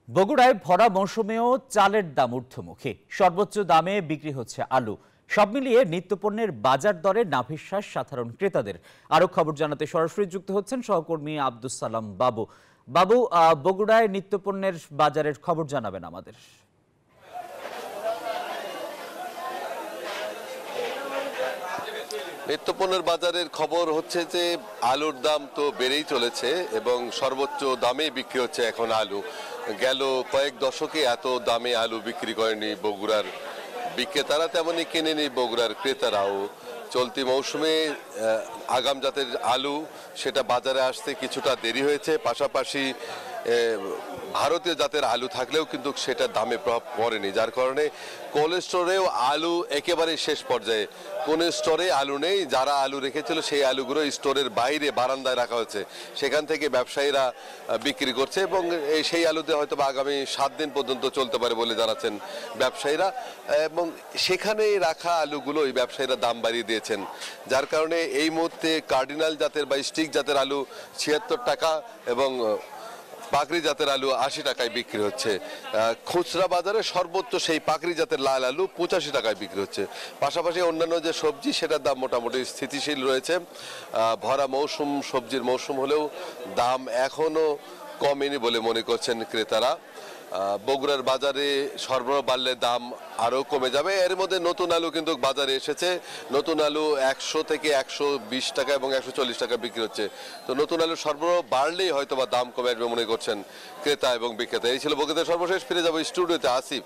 বগুড়ায় ভরা মৌসুমেও চালের দাম ঊর্ধ্বমুখী। সর্বোচ্চ দামে বিক্রি হচ্ছে আলু। সব মিলিয়ে নিত্যপণ্যের বাজার দরে নাভিশ্বাস সাধারণ ক্রেতাদের। আরো খবর জানাতে সরাসরি যুক্ত হচ্ছেন সহকর্মী আব্দুস সালাম বাবু। বাবু, বগুড়ায় নিত্যপণ্যের বাজারের খবর জানাবেন আমাদের। নিত্যপণ্যের বাজারের খবর হচ্ছে যে আলুর দাম তো বেড়েই চলেছে এবং সর্বোচ্চ দামে বিক্রি হচ্ছে এখন আলু। গেল কয়েক দশকে এত দামে আলু বিক্রি করেনি বগুড়ার বিক্রেতারা, তেমনই কেনেনি বগুড়ার ক্রেতারাও। চলতি মৌসুমে আগাম জাতের আলু সেটা বাজারে আসতে কিছুটা দেরি হয়েছে। পাশাপাশি ভারতীয় জাতের আলু থাকলেও কিন্তু সেটা দামে প্রভাব পড়েনি, যার কারণে কোল্ড স্টোরেও আলু একেবারে শেষ পর্যায়ে। কোন স্টোরে আলু নেই, যারা আলু রেখেছিল সেই আলুগুলো স্টোরের বাইরে বারান্দায় রাখা হয়েছে, সেখান থেকে ব্যবসায়ীরা বিক্রি করছে এবং সেই আলুতে হয়তো আগামী 7 দিন পর্যন্ত চলতে পারে বলে জানাচ্ছেন ব্যবসায়ীরা। এবং সেখানে রাখা আলুগুলোই ব্যবসায়ীরা দাম বাড়িয়ে দিয়েছেন, যার কারণে এই মুহূর্তে কার্ডিনাল জাতের বা স্টিক জাতের আলু 76 টাকা এবং পাকড়ি জাতের আলু 80 টাকায় বিক্রি হচ্ছে। খুচরা বাজারে সর্বোচ্চ সেই পাকড়ি জাতের লাল আলু 85 টাকায় বিক্রি হচ্ছে। পাশাপাশি অন্যান্য যে সবজি সেটার দাম মোটামুটি স্থিতিশীল রয়েছে। ভরা মৌসুম, সবজির মৌসুম হলেও দাম এখনো কমেনি বলে মনে করছেন ক্রেতারা। বগুড়ার বাজারে সরবরাহ বাড়লে দাম আরও কমে যাবে। এর মধ্যে নতুন আলু কিন্তু বাজারে এসেছে। নতুন আলু 100 থেকে 120 টাকা এবং 140 টাকা বিক্রি হচ্ছে। তো নতুন আলু সরবরাহ বাড়লেই হয়তো বা দাম কমে আসবে মনে করছেন ক্রেতা এবং বিক্রেতা। এই ছিল বগুড়ার সর্বশেষ। ফিরে যাবো স্টুডিওতে। আসিফ।